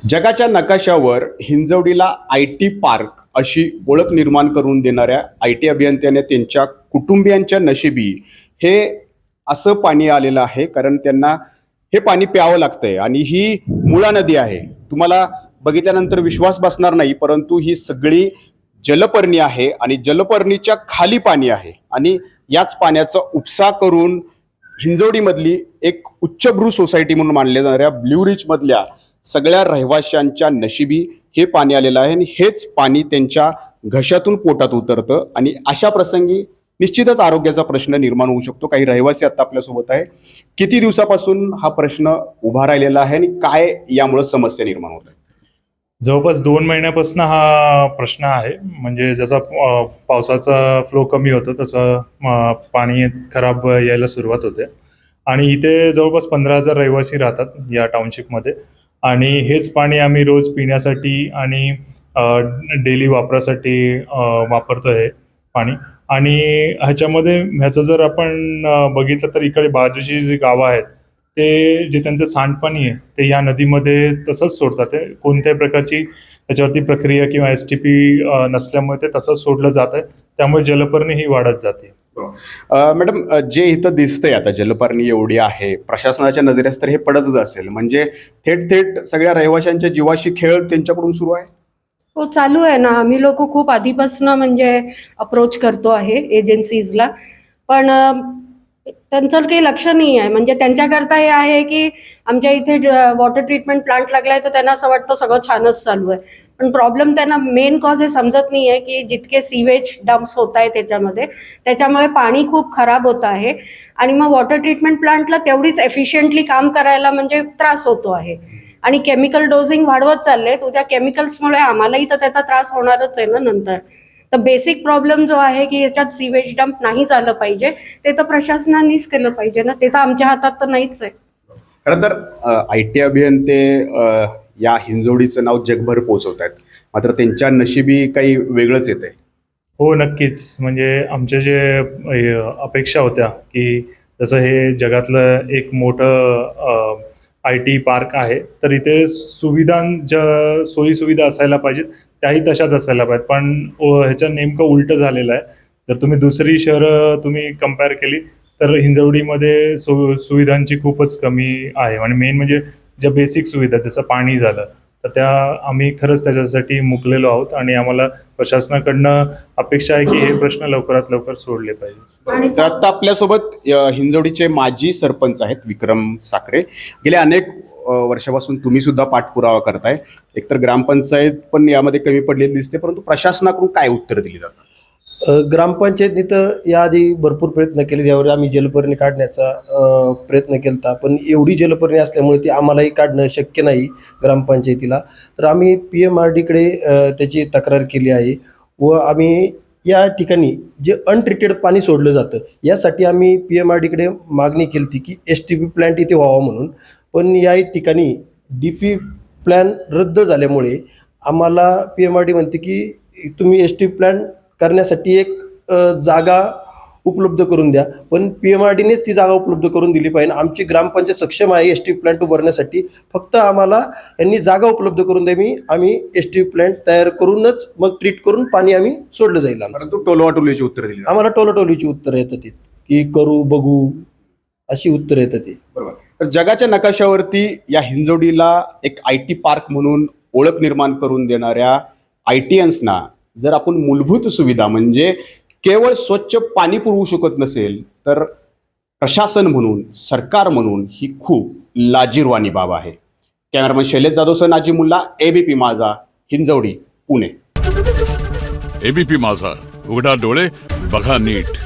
जगाच्या नकाशावर हिंजवडीला IT. Park अशी ओळख निर्माण करून देणाऱ्या आय.टी. अभियंत्याने त्यांच्या कुटुंबियांच्या नशिबी हे असं पाणी आलेलं आहे, कारण त्यांना हे पाणी प्यावं लागतंय आणि ही मुळा नदी आहे. तुम्हाला बघितल्यानंतर विश्वास बसणार नाही, परंतु ही सगळी जलपर्णी आहे आणि जलपर्णीच्या खाली पाणी आहे आणि याच पाण्याचा उपसा करून हिंजवडीमधली एक उच्चभ्रू सोसायटी म्हणून मानल्या जाणाऱ्या ब्ल्यू रिच मधल्या सगळ्या रहिवाशांच्या नशिबी हे पाणी आलेलं आहे आणि हेच पाणी त्यांच्या घशातून पोटात उतरतं आणि अशा प्रसंगी निश्चितच आरोग्याचा प्रश्न निर्माण होऊ शकतो. काही रहिवासी आता आपल्यासोबत आहे. किती दिवसापासून हा प्रश्न उभा राहिलेला आहे आणि काय यामुळे समस्या निर्माण होत आहे? जवळपास 2 महिन्यापासून हा प्रश्न आहे. म्हणजे जसा पावसाचा फ्लो कमी होतो तसं पाणी खराब यायला सुरुवात होते आणि इथे जवळपास 15,000 रहिवासी राहतात या टाउनशिपमध्ये आणि हेच पाणी आम्ही रोज पिण्यासाठी आणि डेली वापरासाठी वापरतो आहे पाणी. आणि ह्याचं जर आपण बघितलं तर इकडे बाजूची जी गावं आहेत ते जे त्यांचं सांडपाणी आहे ते या नदीमध्ये तसंच सोडतात. ते कोणत्याही प्रकारची त्याच्यावरती प्रक्रिया किंवा STP नसल्यामुळे ते तसंच सोडलं जात आहे. त्यामुळे जलपर्णी ही वाढत जाते. मॅडम, जे इथं दिसतंय आता जलपर्णी एवढी आहे, प्रशासनाच्या नजरेस तर हे पडतच असेल. म्हणजे थेट थेट सगळ्या रहिवाशांच्या जीवाशी खेळ त्यांच्याकडून सुरू आहे. हो, चालू आहे ना. आम्ही लोक खूप आधीपासून म्हणजे अप्रोच करतो आहे एजन्सीजला, पण त्यांचं काही लक्ष नाही आहे. म्हणजे त्यांच्याकरता हे आहे की आमच्या इथे वॉटर ट्रीटमेंट प्लांट लागलाय तर त्यांना असं वाटतं सगळं छानच चालू आहे, पण प्रॉब्लेम त्यांना मेन कॉज हे समजत नाही आहे की जितके सीवेज डम्प्स होत आहे त्याच्यामुळे पाणी खूप खराब होत आहे आणि मग वॉटर ट्रीटमेंट प्लांटला तेवढीच एफिशियंटली काम करायला म्हणजे त्रास होतो आहे आणि केमिकल डोजिंग वाढवत चालले. उद्या केमिकल्समुळे आम्हालाही तर त्याचा त्रास होणारच आहे ना नंतर. तर बेसिक प्रॉब्लेम जो आहे की याच्यात सीवेज डंप नाही झालं पाहिजे, ते तर प्रशासनानेच केलं पाहिजे ना. ते तर आमच्या हातात तर नाहीच आहे. खरं तर IT अभियंते या हिंजवडीचं नाव जगभर पोहोचवत आहेत, मात्र त्यांच्या नशिबी काही वेगळंच येत आहे. हो, नक्कीच. म्हणजे आमच्या जे अपेक्षा होत्या की जसं हे जगातलं एक मोठं IT पार्क आहे तर इथे ज्या सोयीसुविधा असायला पाहिजेत त्याही तशाच असायला पाहिजेत, पण ह्याचं नेमकं उलटं झालेलं आहे. जर तुम्ही दुसरी शहरं तुम्ही कंपेअर केली तर हिंजवडीमध्ये सुविधांची खूपच कमी आहे आणि मेन म्हणजे ज्या बेसिक सुविधा जसं पाणी झालं तर त्या आम्ही खरंच त्याच्यासाठी मुकलेलो आहोत आणि आम्हाला प्रशासनाकडनं अपेक्षा आहे की हे प्रश्न लवकरात लवकर सोडले पाहिजे. तर आता आपल्यासोबत हिंजवडीचे माजी सरपंच आहेत विक्रम साखरे. गेल्या अनेक वर्षापासून तुम्ही सुद्धा पाठपुरावा करताय. एकतर ग्रामपंचायत पण यामध्ये कमी पडलेली दिसते, परंतु प्रशासनाकडून काय उत्तर दिली जातात? ग्रामपंचायतनी तर याआधी भरपूर प्रयत्न केले, यावर आम्ही जलपर्णी काढण्याचा प्रयत्न केला, पण एवढी जलपर्णी असल्यामुळे ती आम्हालाही काढणं शक्य नाही ग्रामपंचायतीला. तर आम्ही PMRDकडे त्याची तक्रार केली आहे व आम्ही या ठिकाणी जे अनट्रीटेड पाणी सोडलं जातं यासाठी आम्ही PMRDकडे मागणी केली होती की STP प्लॅन्ट इथे व्हावा म्हणून. पण या ठिकाणी DP प्लॅन रद्द झाल्यामुळे आम्हाला PMRD म्हणते की तुम्ही STP प्लॅन करण्यासाठी एक जागा उपलब्ध करून द्या, पण PMRDनेच ती जागा उपलब्ध करून दिली पाहिजे. आमची ग्रामपंचायत सक्षम आहे STP प्लॅन्ट उभारण्यासाठी, फक्त आम्हाला यांनी जागा उपलब्ध करून द्यावी. आम्ही STP प्लॅन्ट तयार करूनच मग ट्रीट करून पाणी आम्ही सोडलं जाईल. परंतु टोलवाटोलीची उत्तर दिली, आम्हाला टोलटोलीची उत्तरं येतात की करू बघू अशी उत्तरं येतात ती. बरोबर. तर जगाच्या नकाशावरती या हिंजवडीला एक IT पार्क म्हणून ओळख निर्माण करून देणाऱ्या ITiansना जर आपण मूलभूत सुविधा म्हणजे केवळ स्वच्छ पाणी पुरवू शकत नसेल तर प्रशासन म्हणून, सरकार म्हणून ही खूप लाजिरवाणी बाब आहे. कॅमेरामन शैलेश जाधवसह नाजिमुल्ला, ABP माझा, हिंजवडी, पुणे. ABP माझा, उघडा डोळे बघा नीट.